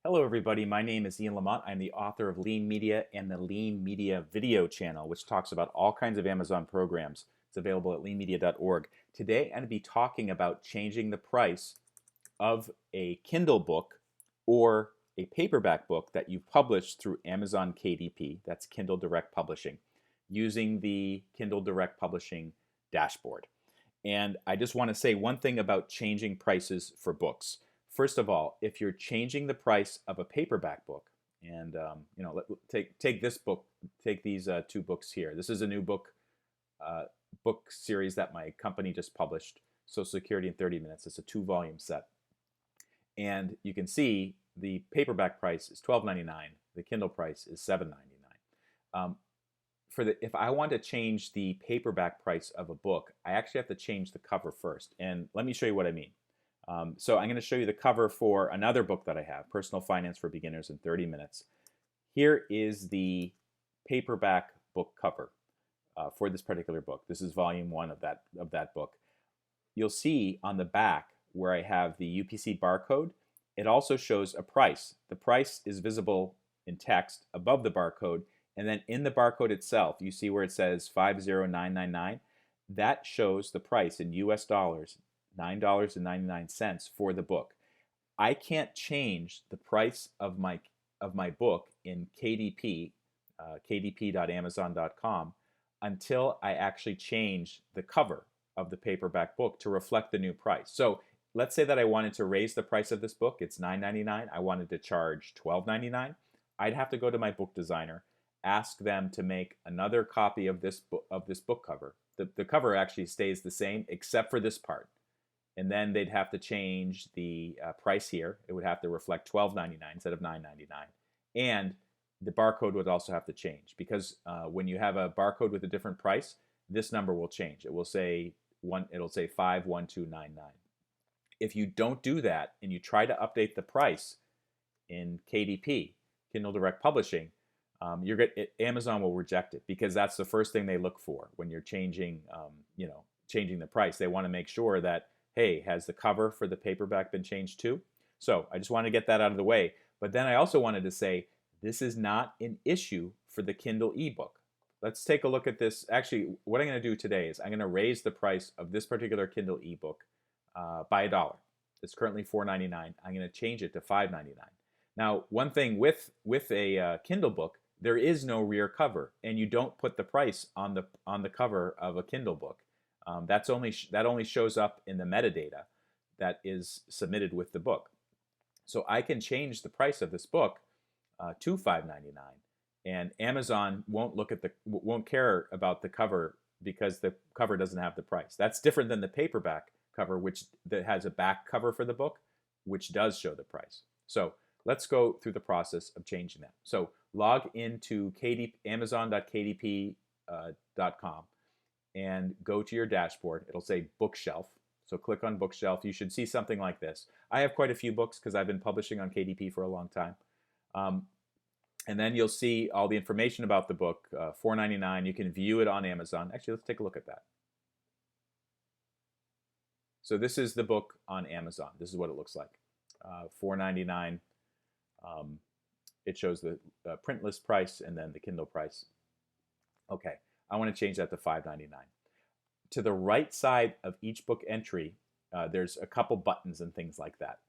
Hello, everybody. My name is Ian Lamont. I'm the author of Lean Media and the Lean Media video channel, which talks about all kinds of Amazon programs. It's available at leanmedia.org. Today, I'm going to be talking about changing the price of a Kindle book or a paperback book that you've published through Amazon KDP, that's Kindle Direct Publishing, using the Kindle Direct Publishing dashboard. And I just want to say one thing about changing prices for books. First of all, if you're changing the price of a paperback book, and take this book, take these two books here. This is a new book series that my company just published, Social Security in 30 Minutes. It's a 2-volume set, and you can see the paperback price is $12.99. The Kindle price is $7.99. If I want to change the paperback price of a book, I actually have to change the cover first. And let me show you what I mean. So I'm going to show you the cover for another book that I have, Personal Finance for Beginners in 30 Minutes. Here is the paperback book cover for this particular book. This is volume 1 of that book. You'll see on the back where I have the UPC barcode, it also shows a price. The price is visible in text above the barcode, and then in the barcode itself, you see where it says 50999. That shows the price in US dollars, $9.99 for the book. I can't change the price of my book in KDP, kdp.amazon.com, until I actually change the cover of the paperback book to reflect the new price. So let's say that I wanted to raise the price of this book. It's $9.99. I wanted to charge $12.99. I'd have to go to my book designer, ask them to make another copy of this book cover. The cover actually stays the same except for this part. And then they'd have to change the price here. It would have to reflect $12.99 instead of $9.99. And the barcode would also have to change because when you have a barcode with a different price, this number will change. It will say it'll say 51299. If you don't do that and you try to update the price in KDP, Kindle Direct Publishing, Amazon will reject it because that's the first thing they look for when you're changing the price. They want to make sure that, hey, has the cover for the paperback been changed too? So I just want to get that out of the way. But then I also wanted to say this is not an issue for the Kindle ebook. Let's take a look at this. Actually, what I'm going to do today is I'm going to raise the price of this particular Kindle ebook by $1. It's currently $4.99. I'm going to change it to $5.99. Now, one thing with a Kindle book, there is no rear cover, and you don't put the price on the cover of a Kindle book. That only shows up in the metadata that is submitted with the book. So I can change the price of this book to $5.99, and Amazon won't care about the cover because the cover doesn't have the price. That's different than the paperback cover, that has a back cover for the book, which does show the price. So let's go through the process of changing that. So log into amazon.kdp.com and go to your dashboard. It'll say bookshelf. So click on bookshelf. You should see something like this. I have quite a few books because I've been publishing on KDP for a long time. And then you'll see all the information about the book, $4.99. You can view it on Amazon. Actually, let's take a look at that. So this is the book on Amazon. This is what it looks like. $4.99. It shows the print list price and then the Kindle price. Okay, I want to change that to $5.99. To the right side of each book entry, there's a couple buttons and things like that.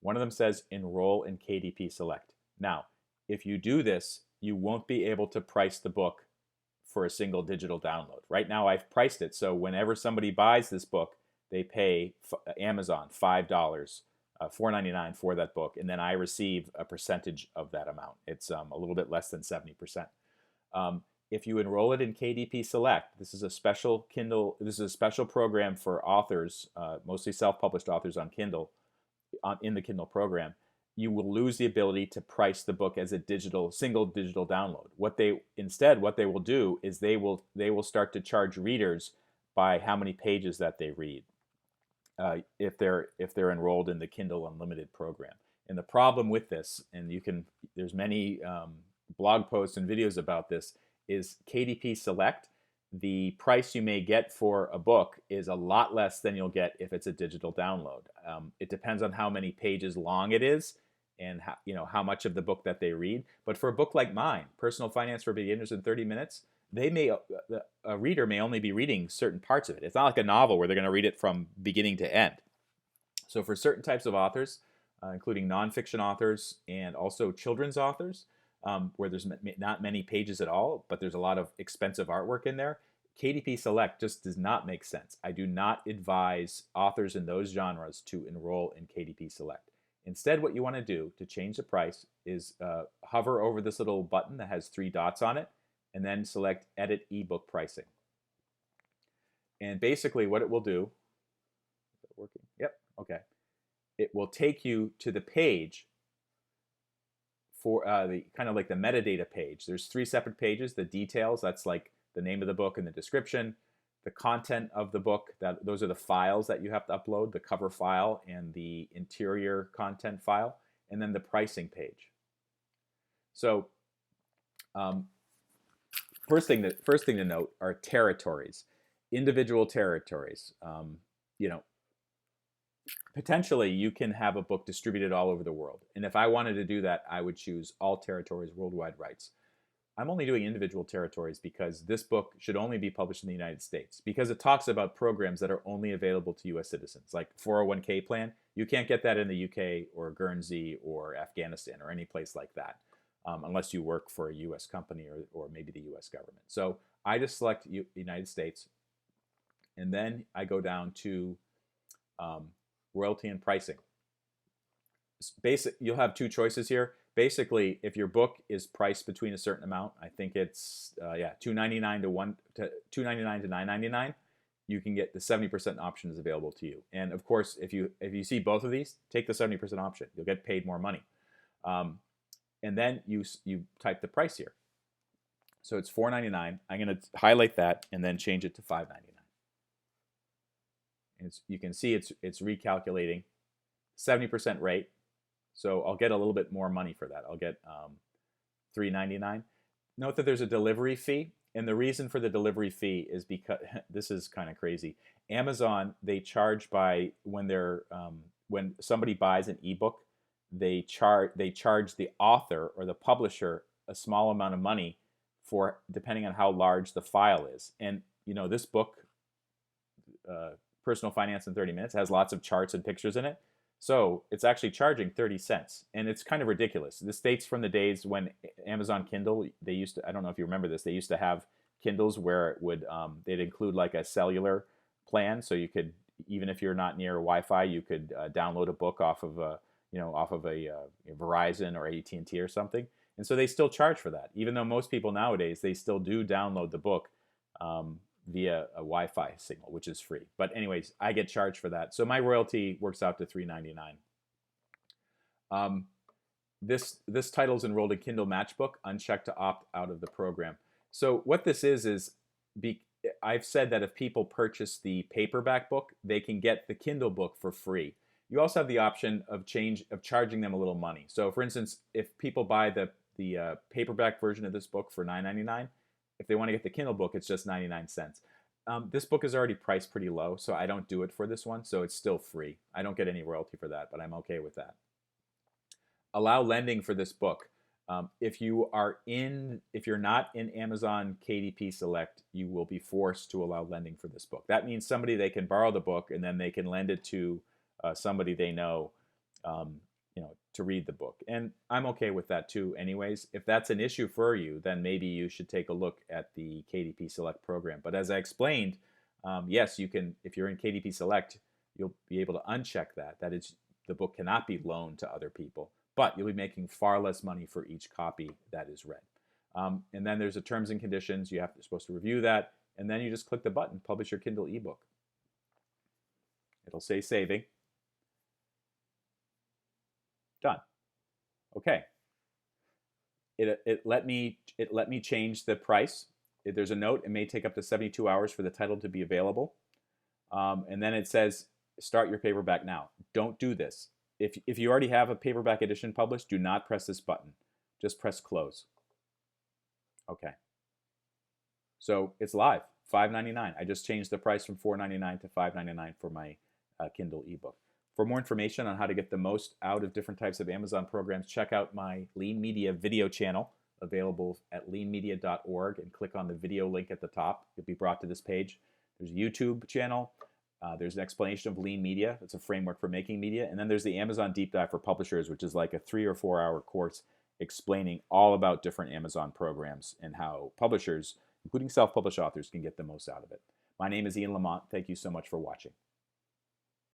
One of them says Enroll in Kdp Select. Now, if you do this, you won't be able to price the book for a single digital download. Right now, I've priced it, so whenever somebody buys this book, they pay Amazon $5, $4.99 for that book, and then I receive a percentage of that amount. It's a little bit less than 70%. If you enroll it in KDP Select, this is a special program for authors, mostly self-published authors on Kindle, in the Kindle program. You will lose the ability to price the book as a single digital download. What they will do is they will start to charge readers by how many pages that they read. If they're enrolled in the Kindle Unlimited program. And the problem with this, and there's many blog posts and videos about this, is KDP Select. The price you may get for a book is a lot less than you'll get if it's a digital download. It depends on how many pages long it is. and how much of the book that they read. But for a book like mine, Personal Finance for Beginners in 30 Minutes, a reader may only be reading certain parts of it. It's not like a novel where they're going to read it from beginning to end. So for certain types of authors, including nonfiction authors and also children's authors, where there's not many pages at all, but there's a lot of expensive artwork in there, Kdp Select just does not make sense. I do not advise authors in those genres to enroll in Kdp Select. Instead, what you want to do to change the price is hover over this little button that has 3 dots on it, and then select Edit eBook Pricing. And basically what it will do, is it working? Yep, okay. It will take you to the page for the kind of like the metadata page. There's 3 separate pages. The details, that's like the name of the book and the description. The content of the book, those are the files that you have to upload, the cover file and the interior content file, and then the pricing page. So first thing to note are territories, individual territories. Potentially you can have a book distributed all over the world. And if I wanted to do that, I would choose all territories, worldwide rights. I'm only doing individual territories because this book should only be published in the United States, because it talks about programs that are only available to U.S. citizens, like 401k plan. You can't get that in the UK or Guernsey or Afghanistan or any place like that, unless you work for a U.S. company or maybe the U.S. government. So I just select United States, and then I go down to royalty and pricing. You'll have 2 choices here. Basically, if your book is priced between a certain amount, I think it's $2.99 to $9.99, you can get the 70% option is available to you. And of course, if you see both of these, take the 70% option. You'll get paid more money. And then you type the price here. So it's $4.99. I'm going to highlight that and then change it to $5.99. And you can see it's recalculating 70% rate. So I'll get a little bit more money for that. I'll get $3.99. Note that there's a delivery fee, and the reason for the delivery fee is because this is kind of crazy. Amazon, they charge by when somebody buys an ebook, they charge the author or the publisher a small amount of money for depending on how large the file is. And this book, Personal Finance in 30 Minutes, has lots of charts and pictures in it. So it's actually charging 30 cents, and it's kind of ridiculous. This dates from the days when Amazon Kindle, they used to, I don't know if you remember this, they used to have Kindles where it would, they'd include like a cellular plan, so you could, even if you're not near Wi-Fi, you could download a book off of a Verizon or AT&T or something. And so they still charge for that, even though most people nowadays, they still do download the book via a Wi-Fi signal, which is free. But anyways, I get charged for that. So my royalty works out to $3.99. This title is enrolled in Kindle Matchbook, unchecked to opt out of the program. So what this is I've said that if people purchase the paperback book, they can get the Kindle book for free. You also have the option of charging them a little money. So for instance, if people buy the paperback version of this book for $9.99, if they want to get the Kindle book, it's just 99 cents. This book is already priced pretty low, so I don't do it for this one, so it's still free. I don't get any royalty for that, but I'm okay with that. Allow lending for this book. If you're not in Amazon Kdp Select, you will be forced to allow lending for this book. That means they can borrow the book and then they can lend it to somebody they know, to read the book. And I'm okay with that too anyways. If that's an issue for you, then maybe you should take a look at the Kdp Select program. But as I explained, yes, you can, if you're in Kdp Select, you'll be able to uncheck that. That is, the book cannot be loaned to other people, but you'll be making far less money for each copy that is read. And then there's a terms and conditions. You're supposed to review that, and then you just click the button, publish your Kindle ebook. It'll say saving. Done. Okay. It let me change the price. There's a note. It may take up to 72 hours for the title to be available. And then it says start your paperback now. Don't do this. If you already have a paperback edition published, do not press this button. Just press close. Okay. So it's live. $5.99. I just changed the price from $4.99 to $5.99 for my Kindle ebook. For more information on how to get the most out of different types of Amazon programs, check out my Lean Media video channel available at leanmedia.org and click on the video link at the top. You'll be brought to this page. There's a YouTube channel. There's an explanation of Lean Media. It's a framework for making media. And then there's the Amazon Deep Dive for Publishers, which is like a 3 or 4 hour course explaining all about different Amazon programs and how publishers, including self-published authors, can get the most out of it. My name is Ian Lamont. Thank you so much for watching.